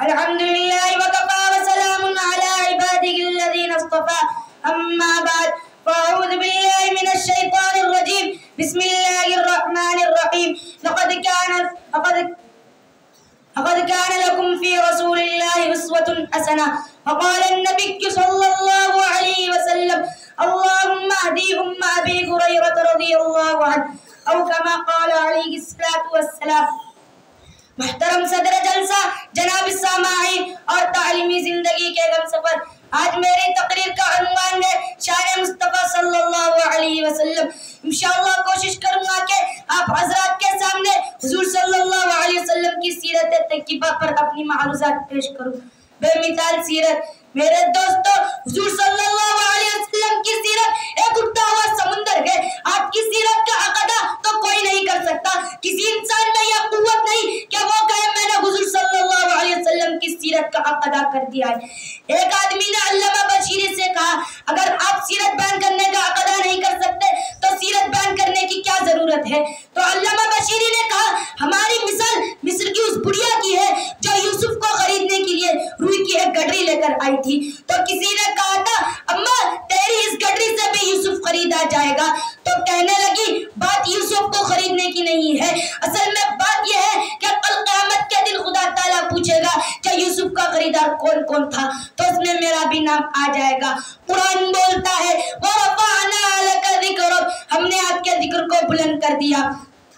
الحمد للہ وکفى وسلام علی عباده الذین اصطفى اما بعد فاعوذ باللہ من الشیطان الرجیم بسم اللہ الرحمن الرحیم لقد كان لكم في رسول الله أسوة حسنة فقال النبي صلى الله عليه وسلم اللهم اهدي أبي هريرة رضي الله عنه أو كما قال عليه الصلاة والسلام. محترم صدر جلسہ، جناب سامعین اور تعلیمی زندگی کے غم سفر، آج میری تقریر کا عنوان ہے شان مصطفیٰ صلی اللہ علیہ وسلم. انشاءاللہ کوشش کروں گا کہ آپ حضرات کے سامنے حضور صلی اللہ علیہ وسلم کی سیرت طیبہ پر اپنی معروضات پیش کروں. بے مثال سیرت. میرے دوستو، حضور صلی اللہ علیہ وسلم کی سیرت ایک اٹھتا ہوا سمندر ہے. آپ کی سیرت کا عقیدہ تو کوئی نہیں کر سکتا. کسی انسان میں یہ قوت نہیں کہ وہ کہے میں نے حضور صلی اللہ علیہ وسلم کی سیرت کا عقیدہ کر دیا ہے. ایک آدمی نے علامہ بشیری سے کہا اگر آپ سیرت بیان کرنے کا عقیدہ نہیں کر سکتے تو سیرت بیان کرنے کی کیا ضرورت ہے؟ تو علامہ بشیری نے کہا ہماری مثال مصر کی اس بڑھیا کی ہے جو یوسف کو خریدنے کے لیے روئی کی ایک گڈری لے کر آئی تھی. تو کسی نے کہا تھا اماں تیری اس گڈری سے بھی یوسف خریدا جائے گا. تو کہنے لگی بات یوسف کو خریدنے کی نہیں ہے، اصل میں بات یہ ہے کہ کل قیامت کے دن خدا تعالیٰ پوچھے گا کہ یوسف کا خریدار کون کون تھا، تو اس میں میرا بھی نام آ جائے گا. قرآن بولتا ہے وَرَفَعْنَا لَكَ ذِكْرَكَ، ہم نے آپ کے ذکر کو بلند کر دیا.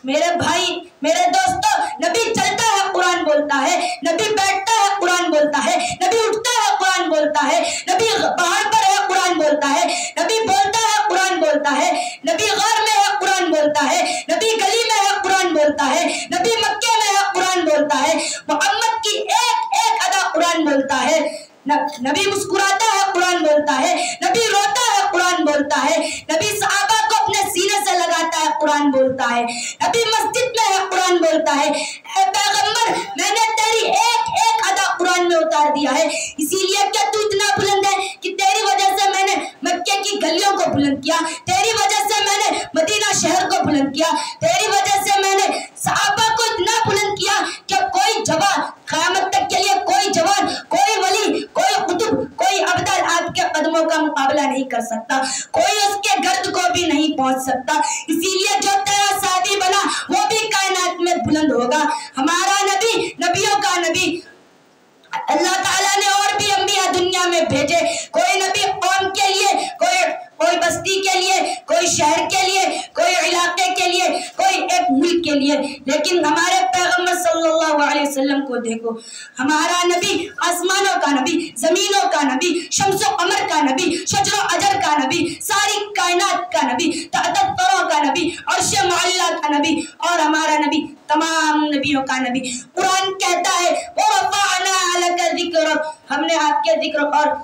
میرے بھائی، میرے دوستو، نبی چلتا ہے قرآن بولتا ہے، نبی بیٹھتا ہے قرآن بولتا ہے، نبی اٹھتا ہے قرآن بولتا ہے، نبی پہاڑ پر ہے قرآن بولتا ہے، نبی بولتا ہے قرآن بولتا ہے، نبی غار میں ہے قرآن بولتا ہے، نبی گلی میں ہے قرآن بولتا ہے، نبی مکے میں ہے قرآن بولتا ہے. محمد کی ایک ایک ادا قرآن بولتا ہے. نبی مسکراتا ہے قرآن بولتا ہے، نبی روتا ہے قرآن بولتا ہے، نبی صحابہ کو اپنے سینے سے لگاتا ہے قرآن بولتا ہے، نبی مسجد میں ہے قرآن بولتا ہے. اے پیغمبر میں نے تیری ایک ایک ادا قرآن میں اتار دیا ہے، اسی لیے کہ تو اتنا بلند ہے کہ تیری وجہ سے میں نے مکے کی گلیوں کو بلند کیا، تیری وجہ سے میں نے مدینہ شہر کو بلند کیا، تیری وجہ سے میں نے صحابہ کو اتنا بلند کیا کہ کوئی جوان قیامت تک کے لیے کوئی جوان، کوئی ولی، کوئی قطب، کوئی ابدال آپ کے قدموں کا مقابلہ نہیں کر سکتا، کوئی اس کے گرد کو بھی نہیں پہنچ سکتا. اسی لیے جو تیرا ساتھی بنا وہ بھی کائنات میں بلند ہوگا. ہمارا نبی نبیوں کا نبی. اللہ تعالیٰ نے اور بھی انبیاء دنیا میں بھیجے. کوئی نبی قوم کے لیے، کوئی بستی کے لیے، کوئی شہر کے لیے، کوئی علاقے کے لیے، کوئی ایک ملک کے لیے. لیکن ہمارے پیغمبر صلی اللہ علیہ وسلم کو دیکھو. ہمارا نبی آسمانوں کا نبی، زمینوں کا نبی، شمس و قمر کا نبی، شجر و اجر کا نبی، ساری کائنات کا نبی، تحت الثری کا نبی، عرش معلیٰ کا نبی، اور ہمارا نبی تمام نبیوں کا نبی. قرآن کہتا ہے وَرَفَعْنَا لَكَ ذِكْرَكَ، ہم نے آپ کے ذکر اور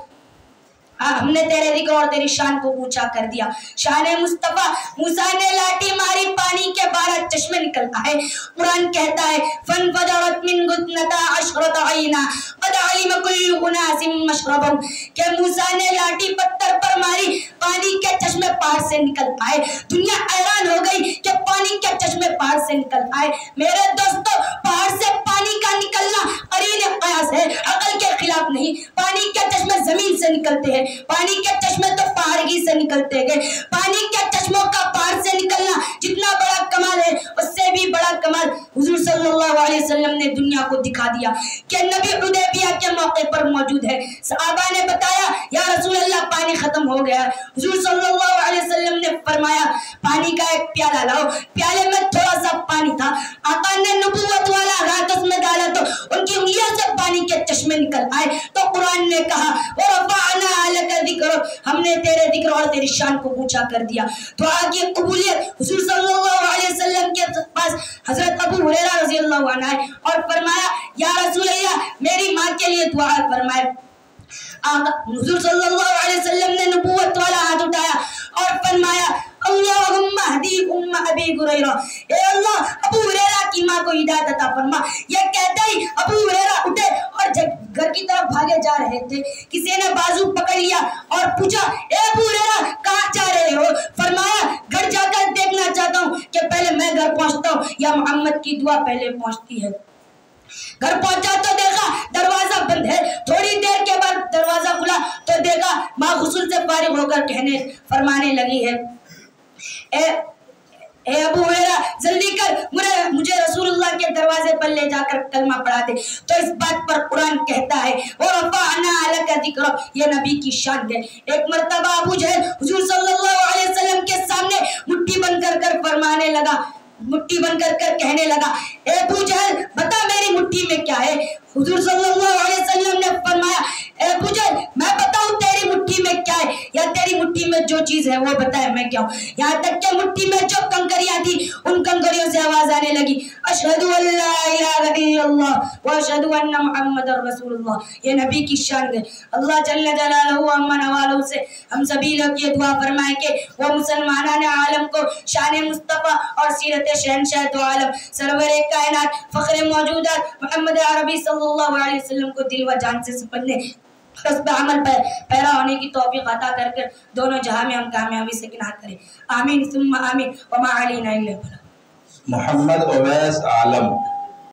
ہم نے تیرے ذکر اور تیری شان کو اونچا کر دیا. شان مصطفیٰ. موسیٰ نے لاٹھی ماری، پانی کے 12 چشمے نکل آئے. قرآن کہتا ہے فَانْفَجَرَتْ مِنْهُ اثْنَتَا عَشْرَةَ عَيْنًا قَدْ عَلِمَ كُلُّ أُنَاسٍ مَشْرَبَهُمْ، کہ موسیٰ نے لاٹھی پتھر پر ماری، پانی کے چشمے پہاڑ سے نکل آئے. دنیا حیران ہو گئی کہ پانی کے چشمے پہاڑ سے نکل آئے. میرے دوستو، پہاڑ سے پانی کا نکلنا قرین قیاس ہے، عقل کے خلاف نہیں. پانی کے چشمے زمین سے نکلتے ہیں، پانی کے چشمے تو پہاڑی سے نکلتے گئے. پانی کے چشموں کا پہاڑ سے نکلنا جتنا بڑا کمال ہے، اس سے بھی بڑا کمال حضور صلی اللہ علیہ وسلم نے دنیا کو دکھا دیا کہ نبی حدیبیہ کے موقع پر موجود ہے. صحابہ نے بتایا یا رسول اللہ پانی ختم ہو گیا. حضور صلی اللہ علیہ وسلم نے فرمایا پانی کا ایک پیالہ لاؤ. پیالے میں تھوڑا سا پانی تھا. آقا نے نبوت والا ہاتھ اس میں ڈالا تو ان کی انگلیوں سے پانی کے چشمے نکل آئے. تو قرآن نے کہا وَرَفَعْنَا لَكَ ذِكْرَكَ، ہم نے تیرے ذکر اور تیری شان کو اونچا کر دیا. دعا کی قبولیت. حضور صلی اللہ علیہ وسلم کے پاس حضرت ابو ہریرہ رضی اللہ عنہ آئے اور فرمایا یا رسول اللہ میری ماں کے لیے دعا فرمائے. حضور صلی اللہ علیہ وسلم نے نبوت والا ہاتھ اٹھایا اور فرمایا اللہم اہدی ابی ہریرہ، اے اللہ ابو ہریرہ کی ماں کو ہدایت عطا فرما. یہ کہتے ہی ابو ہریرہ اٹھے اور جب گھر کی طرف بھاگے جا رہے تھے کسی نے بازو پکڑ لیا اور پوچھا اے ابو ہریرہ کہاں جا رہے ہو؟ فرمایا گھر جا کر دیکھنا چاہتا ہوں کہ پہلے میں گھر پہنچتا ہوں یا محمد کی دعا پہلے پہنچتی ہے. گھر پہنچا تو دیکھا دروازے فارغ ہو کر فرمانے لگی ہے اے ابو ہریرہ جلدی کر مجھے رسول اللہ کے دروازے پر لے جا کر کلمہ پڑھا دے. تو اس بات پر قرآن کہتا ہے وَرَفَعْنَا لَكَ ذِكْرَكَ، یہ نبی کی شان ہے. ایک مرتبہ ابو جہل حضور صلی اللہ علیہ وسلم کے سامنے مٹھی بن کر فرمانے لگا، مٹھی بن کر کہنے لگا اے ابو جہل بتا میری مٹھی میں کیا ہے. حضور صلی اللہ علیہ وسلم نے فرمایا اے ابو جہل میں بتاؤں تیری مٹھی میں کیا ہے یا تیری مٹھی میں جو چیز ہے وہ بتائے میں کیا ہوں. یہاں تک کہ مٹھی میں جو کنکریاں تھی ان کنکریوں سے آواز آنے لگی اشہد ان لا الہ الا اللہ واشہد ان محمد رسول اللہ. یہ نبی کی شان ہے. اللہ جل جلالہ امن والوں سے ہم سبھی لوگ یہ دعا فرمائیں کہ وہ مسلمانان عالم کو شان مصطفیٰ اور سیرت شہنشاہ دو عالم سرور کائنات فخر موجودات محمد عربی صلی اللہ علیہ وسلم کو دل و جان سے سمجھنے حسب عمل پیرا ہونے کی توفیق عطا کر دونوں جہاں میں ہم کامیابی سے کنار کریں. آمین ثم آمین وما علینا الا البلاغ. محمد اویس عالم